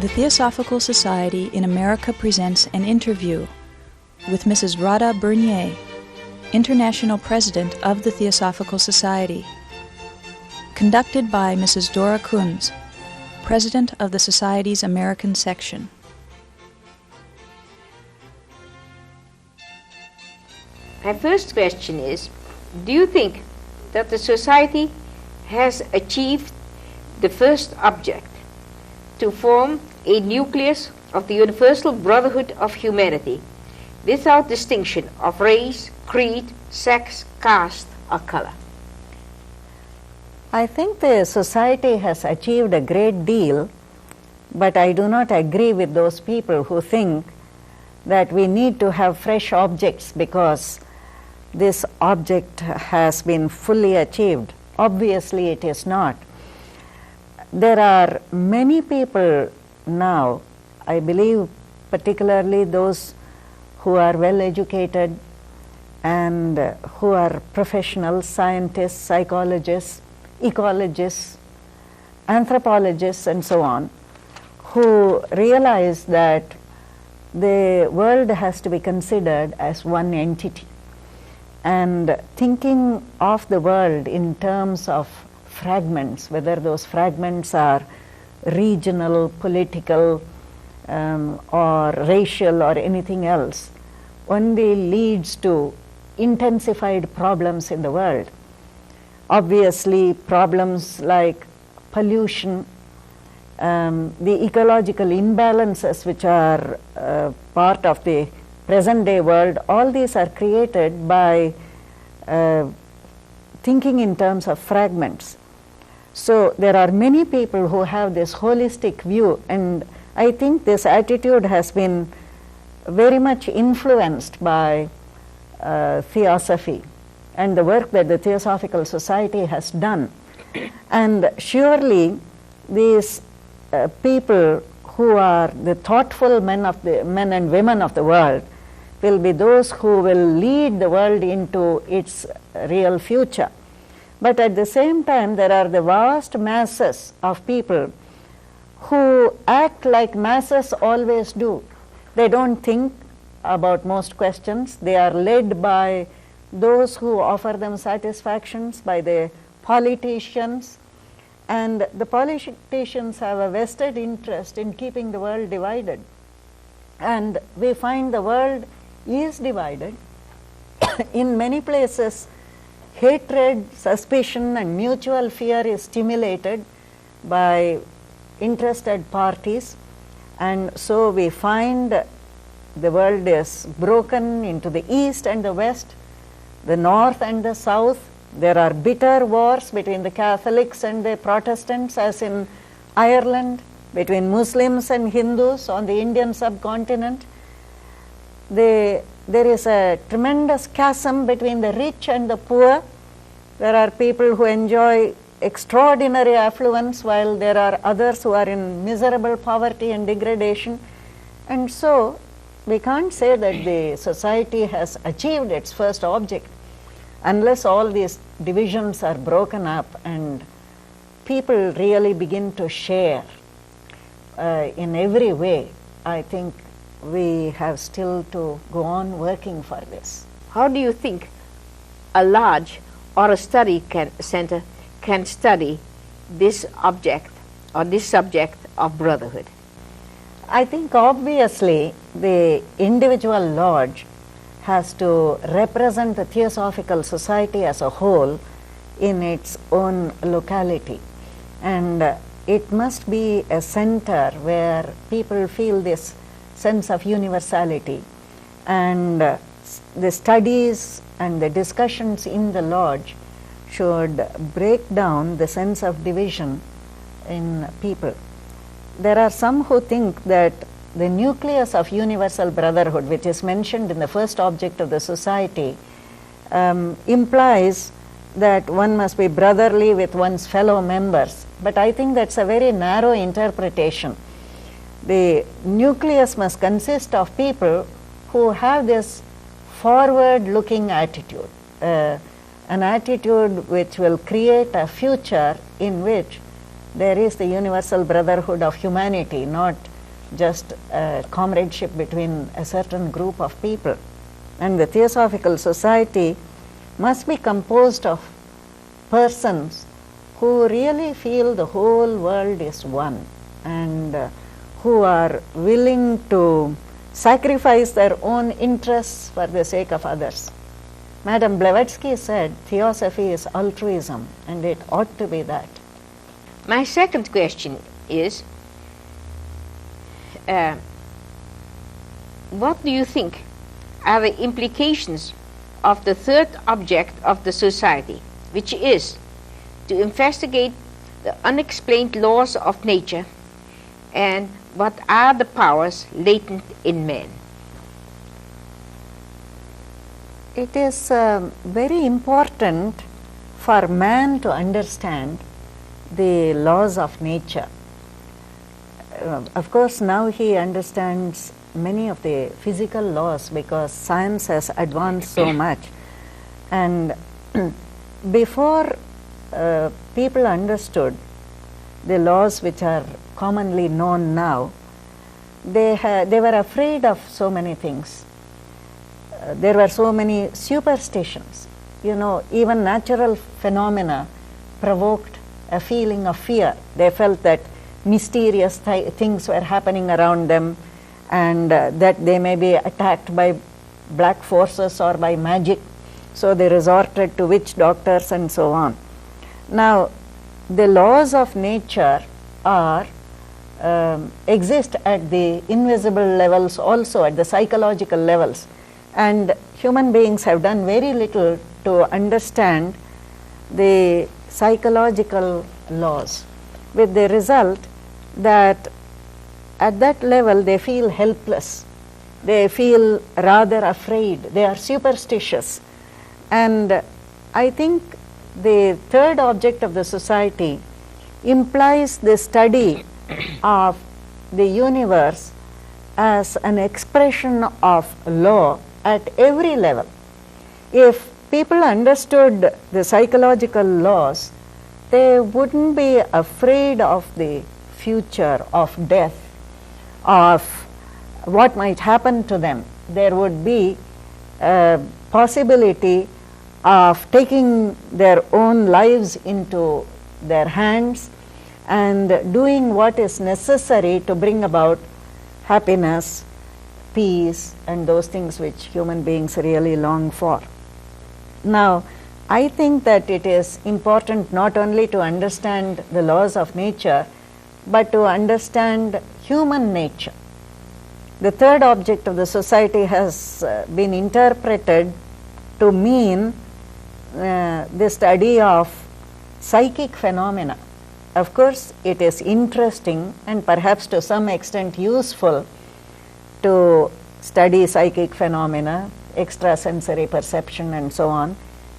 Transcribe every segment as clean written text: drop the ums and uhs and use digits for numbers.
The Theosophical Society in America presents an interview with Mrs. Radha Burnier, International President of the Theosophical Society, conducted by Mrs. Dora Kunz, President of the Society's American Section. My first question is, do you think that the Society has achieved the first object, to form a nucleus of the universal brotherhood of humanity, without distinction of race, creed, sex, caste, or color? I think the Society has achieved a great deal, but I do not agree with those people who think that we need to have fresh objects because this object has been fully achieved. Obviously, it is not. There are many people now, I believe particularly those who are well educated and who are professionals, scientists, psychologists, ecologists, anthropologists and so on, who realize that the world has to be considered as one entity. And thinking of the world in terms of fragments, whether those fragments are regional, political, or racial or anything else, only leads to intensified problems in the world. Obviously, problems like pollution, the ecological imbalances which are part of the present day world, all these are created by thinking in terms of fragments. So there are many people who have this holistic view, and I think this attitude has been very much influenced by Theosophy and the work that the Theosophical Society has done. And surely these people who are the thoughtful men and women of the world will be those who will lead the world into its real future. But at the same time, there are the vast masses of people who act like masses always do. They don't think about most questions. They are led by those who offer them satisfactions, by the politicians. And the politicians have a vested interest in keeping the world divided. And we find the world is divided. In many places, hatred, suspicion and mutual fear is stimulated by interested parties, and so we find the world is broken into the east and the west, the north and the south. There are bitter wars between the Catholics and the Protestants, as in Ireland, between Muslims and Hindus on the Indian subcontinent. There is a tremendous chasm between the rich and the poor. There are people who enjoy extraordinary affluence while there are others who are in miserable poverty and degradation. And so we can't say that the Society has achieved its first object unless all these divisions are broken up and people really begin to share in every way. I think we have still to go on working for this. How do you think a large or a study center can study this object or this subject of brotherhood? I think obviously the individual lodge has to represent the Theosophical Society as a whole in its own locality, and it must be a center where people feel this sense of universality, and the studies and the discussions in the lodge should break down the sense of division in people. There are some who think that the nucleus of universal brotherhood, which is mentioned in the first object of the Society, implies that one must be brotherly with one's fellow members. But I think that's a very narrow interpretation. The nucleus must consist of people who have this forward-looking attitude, an attitude which will create a future in which there is the universal brotherhood of humanity, not just a comradeship between a certain group of people. And the Theosophical Society must be composed of persons who really feel the whole world is one, and who are willing to sacrifice their own interests for the sake of others. Madame Blavatsky said Theosophy is altruism, and it ought to be that. My second question is, what do you think are the implications of the third object of the society, which is to investigate the unexplained laws of nature, and what are the powers latent in man? It is very important for man to understand the laws of nature. Of course, now he understands many of the physical laws because science has advanced so much. And before people understood the laws which are commonly known now, they were afraid of so many things. There were so many superstitions. You know, even natural phenomena provoked a feeling of fear. They felt that mysterious things were happening around them, and that they may be attacked by black forces or by magic. So they resorted to witch doctors and so on. Now, the laws of nature are exist at the invisible levels also, at the psychological levels. And human beings have done very little to understand the psychological laws, with the result that at that level they feel helpless, they feel rather afraid, they are superstitious. And I think the third object of the society implies the study of the universe as an expression of law at every level. If people understood the psychological laws, they wouldn't be afraid of the future, of death, of what might happen to them. There would be a possibility of taking their own lives into their hands and doing what is necessary to bring about happiness, peace, and those things which human beings really long for. Now, I think that it is important not only to understand the laws of nature, but to understand human nature. The third object of the society has been interpreted to mean the study of psychic phenomena. Of course, it is interesting and perhaps to some extent useful to study psychic phenomena, extrasensory perception and so on.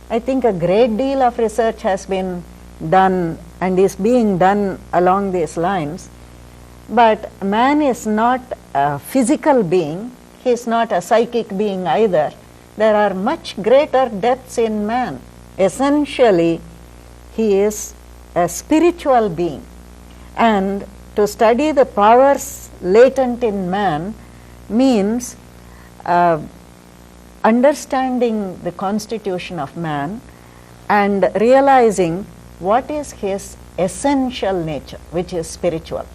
I think a great deal of research has been done and is being done along these lines. But man is not a physical being, he is not a psychic being either. There are much greater depths in man. Essentially, he is a spiritual being. And to study the powers latent in man means understanding the constitution of man and realizing what is his essential nature, which is spiritual.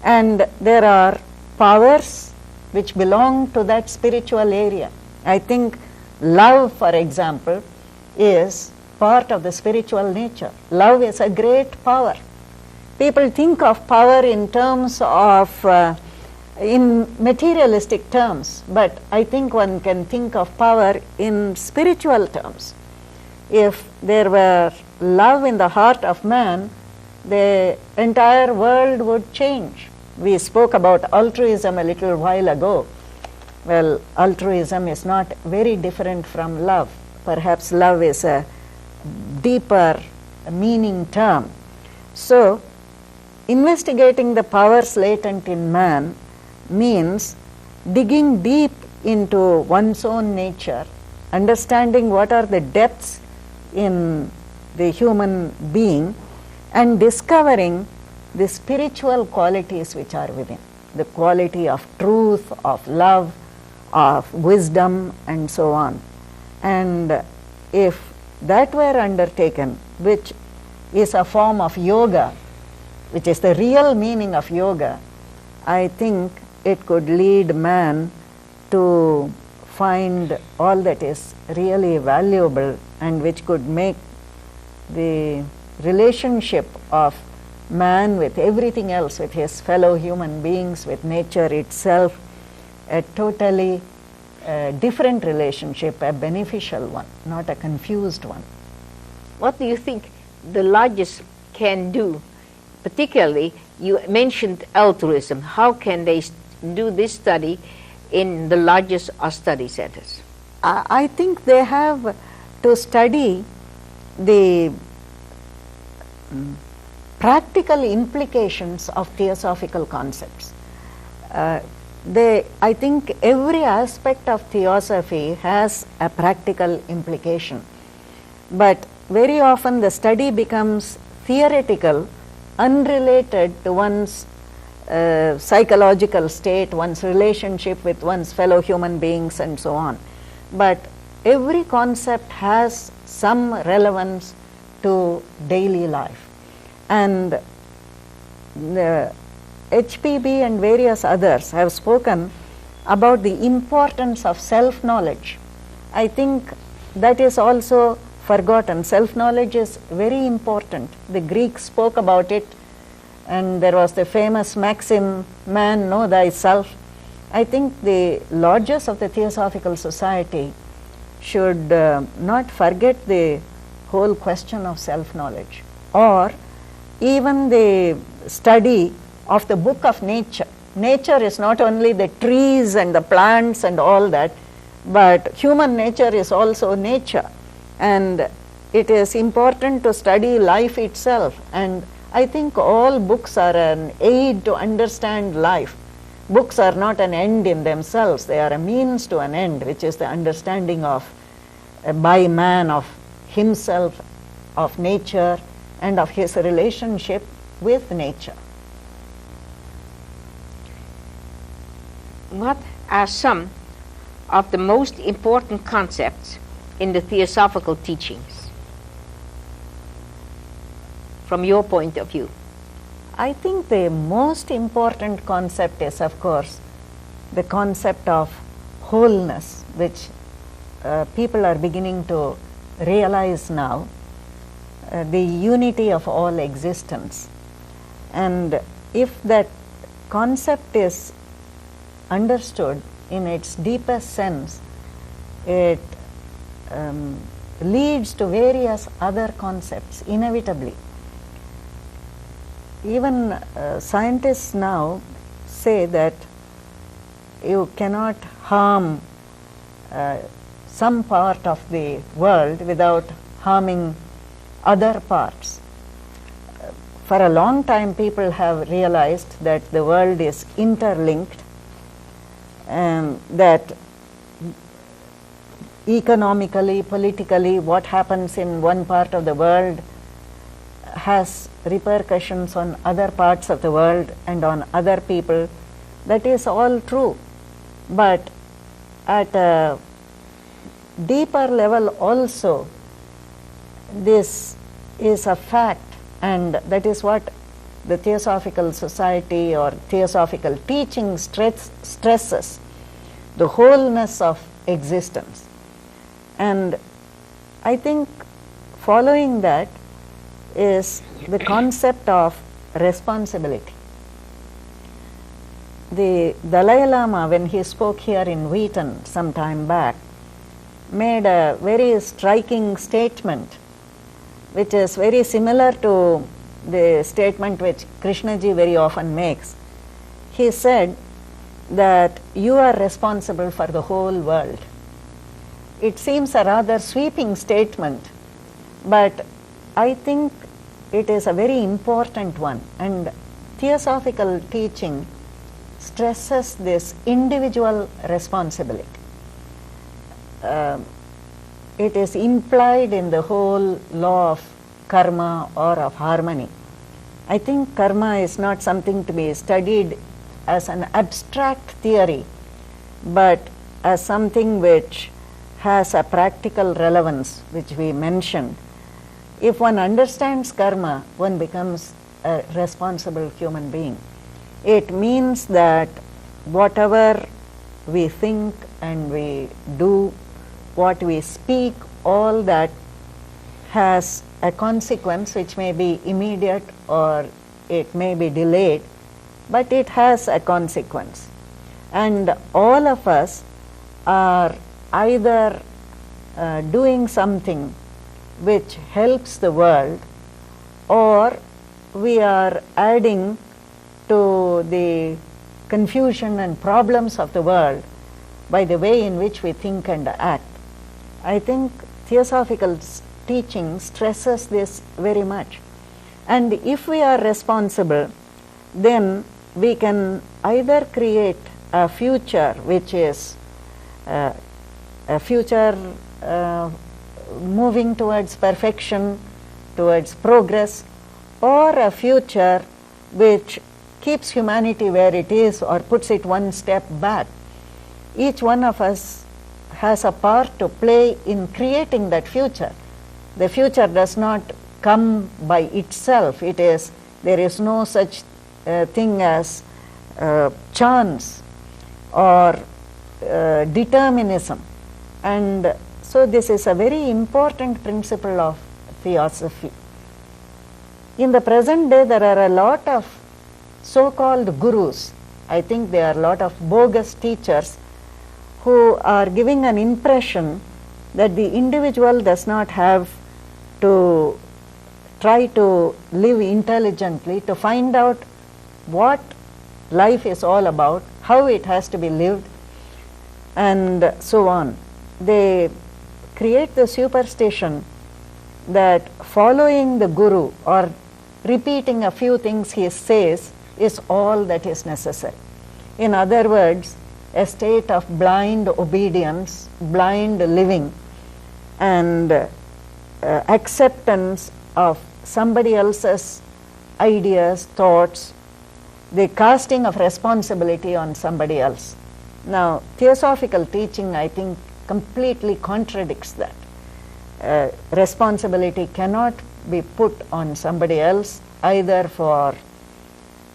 And there are powers which belong to that spiritual area. I think love, for example, is part of the spiritual nature. Love is a great power. People think of power in terms of in materialistic terms, but I think one can think of power in spiritual terms. If there were love in the heart of man, the entire world would change. We spoke about altruism a little while ago. Well, altruism is not very different from love. Perhaps love is a deeper meaning term. So, investigating the powers latent in man means digging deep into one's own nature, understanding what are the depths in the human being, and discovering the spiritual qualities which are within. the quality of truth, of love, of wisdom, and so on. And if that were undertaken, which is a form of yoga, which is the real meaning of yoga, I think it could lead man to find all that is really valuable, and which could make the relationship of man with everything else, with his fellow human beings, with nature itself, a totally different relationship, a beneficial one, not a confused one. What do you think the lodges can do? Particularly, you mentioned altruism. How can they do this study in the lodges or study centers? I think they have to study the practical implications of theosophical concepts. I think every aspect of theosophy has a practical implication, but very often the study becomes theoretical, unrelated to one's psychological state, one's relationship with one's fellow human beings, and so on. But every concept has some relevance to daily life. And the HPB and various others have spoken about the importance of self-knowledge. I think that is also forgotten. Self-knowledge is very important. The Greeks spoke about it, and there was the famous maxim, man, know thyself. I think the lodges of the Theosophical Society should not forget the whole question of self-knowledge, or even the study of the book of nature. Nature is not only the trees and the plants and all that, but human nature is also nature, and it is important to study life itself. And I think all books are an aid to understand life. Books are not an end in themselves, they are a means to an end, which is the understanding of by man of himself, of nature, and of his relationship with nature. What are some of the most important concepts in the theosophical teachings, from your point of view? I think the most important concept is, of course, the concept of wholeness, which people are beginning to realize now, the unity of all existence. And if that concept is understood in its deepest sense, it leads to various other concepts inevitably. Even scientists now say that you cannot harm some part of the world without harming other parts. For a long time, people have realized that the world is interlinked, and that economically, politically, what happens in one part of the world has repercussions on other parts of the world and on other people. That is all true. But at a deeper level also, this is a fact, and that is what the Theosophical Society or Theosophical teaching stresses, the wholeness of existence. And I think following that is the concept of responsibility. The Dalai Lama, when he spoke here in Wheaton some time back, made a very striking statement, which is very similar to the statement which Krishnaji very often makes. He said that you are responsible for the whole world. It seems a rather sweeping statement, but I think it is a very important one, and Theosophical teaching stresses this individual responsibility. It is implied in the whole law of karma or of harmony. I think karma is not something to be studied as an abstract theory, but as something which has a practical relevance, which we mentioned. If one understands karma, one becomes a responsible human being. It means that whatever we think and we do, what we speak, all that has a consequence which may be immediate or it may be delayed, but it has a consequence. And all of us are either doing something which helps the world, or we are adding to the confusion and problems of the world by the way in which we think and act. I think Theosophical teaching stresses this very much. And if we are responsible, then we can either create a future which is a future moving towards perfection, towards progress, or a future which keeps humanity where it is or puts it one step back. Each one of us has a part to play in creating that future. The future does not come by itself. There is no such thing as chance or determinism. And so this is a very important principle of theosophy. In the present day, there are a lot of so-called gurus. I think there are a lot of bogus teachers who are giving an impression that the individual does not have to try to live intelligently to find out what life is all about, how it has to be lived, and so on. They create the superstition that following the guru or repeating a few things he says is all that is necessary. In other words, a state of blind obedience, blind living, and acceptance of somebody else's ideas, thoughts, the casting of responsibility on somebody else. Now, Theosophical teaching, I think, completely contradicts that. Responsibility cannot be put on somebody else, either for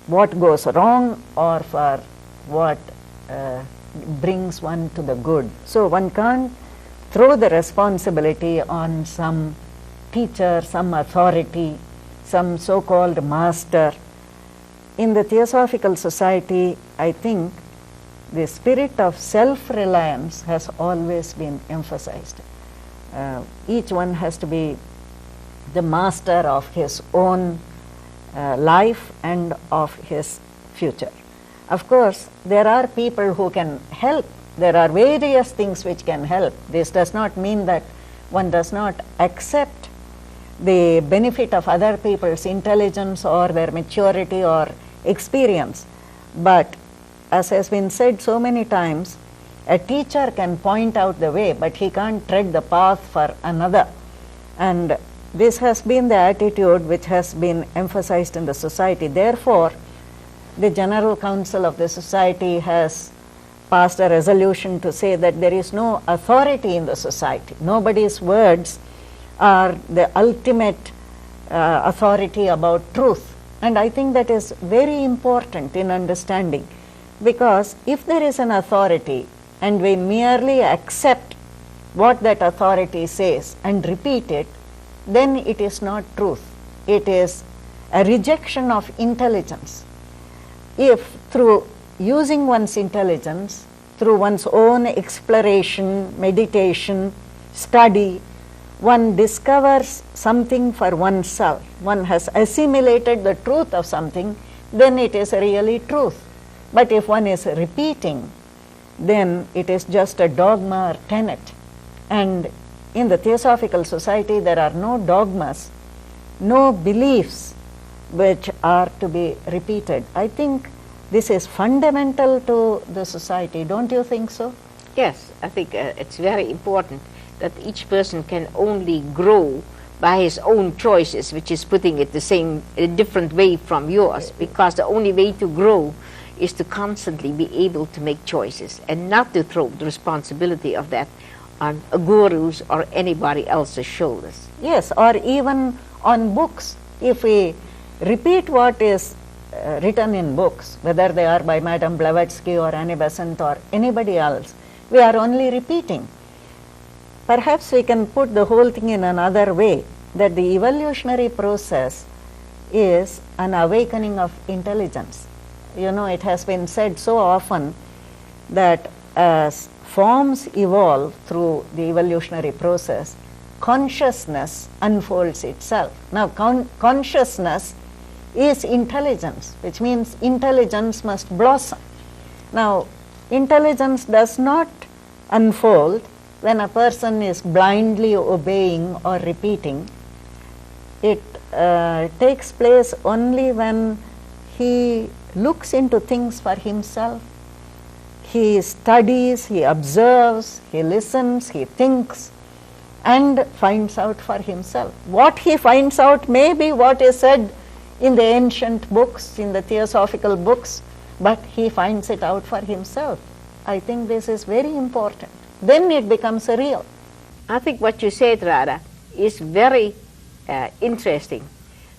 what goes wrong or for what brings one to the good. So one can't throw the responsibility on some teacher, some authority, some so-called master. In the Theosophical Society, I think the spirit of self-reliance has always been emphasized. Each one has to be the master of his own life and of his future. Of course, there are people who can help. There are various things which can help. This does not mean that one does not accept the benefit of other people's intelligence or their maturity or experience. But as has been said so many times, a teacher can point out the way, but he can't tread the path for another. And this has been the attitude which has been emphasized in the society. Therefore, the General Council of the Society has passed a resolution to say that there is no authority in the society. Nobody's words are the ultimate authority about truth. And I think that is very important in understanding, because if there is an authority and we merely accept what that authority says and repeat it, then it is not truth. It is a rejection of intelligence. If through using one's intelligence, through one's own exploration, meditation, study, one discovers something for oneself, one has assimilated the truth of something, then it is really truth. But if one is repeating, then it is just a dogma or tenet. And in the Theosophical Society, there are no dogmas, no beliefs which are to be repeated. I think this is fundamental to the society. Don't you think so? Yes, I think it's very important that each person can only grow by his own choices, which is putting it a different way from yours, because the only way to grow is to constantly be able to make choices and not to throw the responsibility of that on a guru's or anybody else's shoulders. Yes, or even on books. If we repeat what is written in books, whether they are by Madame Blavatsky or Annie Besant or anybody else, we are only repeating. Perhaps we can put the whole thing in another way, that the evolutionary process is an awakening of intelligence. You know, it has been said so often that as forms evolve through the evolutionary process, consciousness unfolds itself. Now, consciousness is intelligence, which means intelligence must blossom. Now, intelligence does not unfold when a person is blindly obeying or repeating. It takes place only when he looks into things for himself. He studies, he observes, he listens, he thinks, and finds out for himself. What he finds out may be what is said in the ancient books, in the theosophical books, but he finds it out for himself. I think this is very important. Then it becomes real. I think what you said, Radha, is very interesting.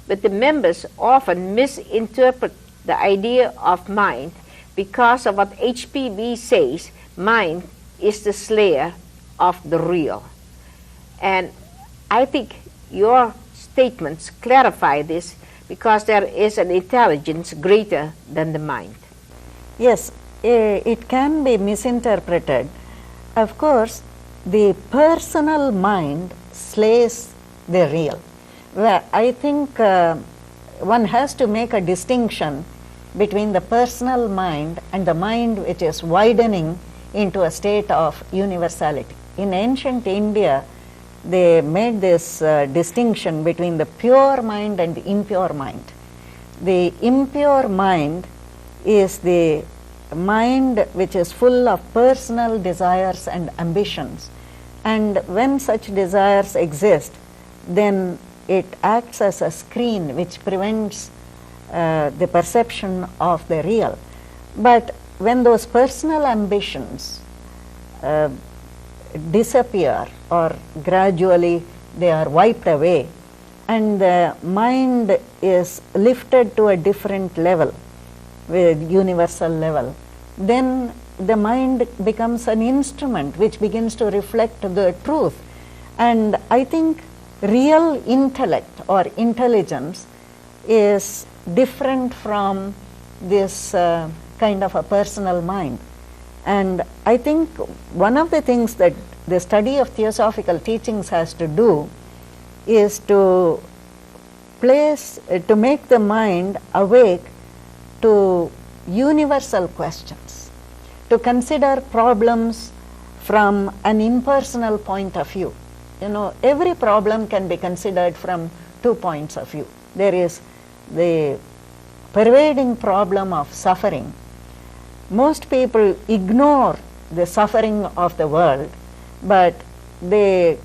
But the members often misinterpret the idea of mind because of what HPB says, mind is the slayer of the real. And I think your statements clarify this, because there is an intelligence greater than the mind. Yes, it can be misinterpreted. Of course, the personal mind slays the real. Well, I think one has to make a distinction between the personal mind and the mind which is widening into a state of universality. In ancient India, they made this distinction between the pure mind and the impure mind. The impure mind is the mind which is full of personal desires and ambitions, and when such desires exist, then it acts as a screen which prevents the perception of the real. But when those personal ambitions disappear, or gradually they are wiped away, and the mind is lifted to a different level, with universal level, then the mind becomes an instrument which begins to reflect the truth. And I think real intellect or intelligence is different from this kind of a personal mind. And I think one of the things that the study of theosophical teachings has to do is to make the mind awake to universal questions, to consider problems from an impersonal point of view. You know, every problem can be considered from 2 points of view. There is the pervading problem of suffering. Most people ignore the suffering of the world, but they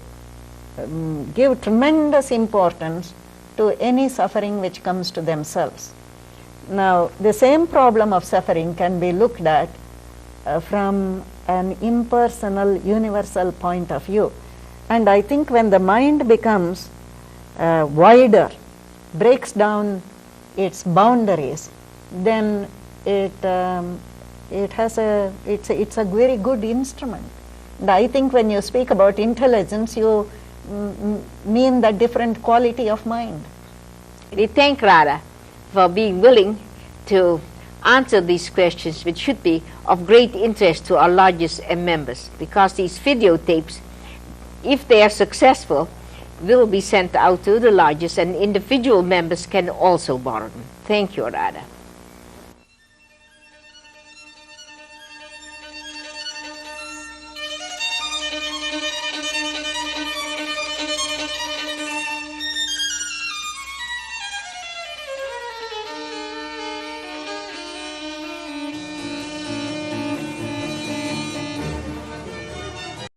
give tremendous importance to any suffering which comes to themselves. Now, the same problem of suffering can be looked at from an impersonal, universal point of view. And I think when the mind becomes wider, breaks down its boundaries, then it's a very good instrument. And I think when you speak about intelligence, you mean the different quality of mind. We thank Radha for being willing to answer these questions, which should be of great interest to our lodges and members, because these videotapes, if they are successful, will be sent out to the lodges, and individual members can also borrow them. Thank you, Radha.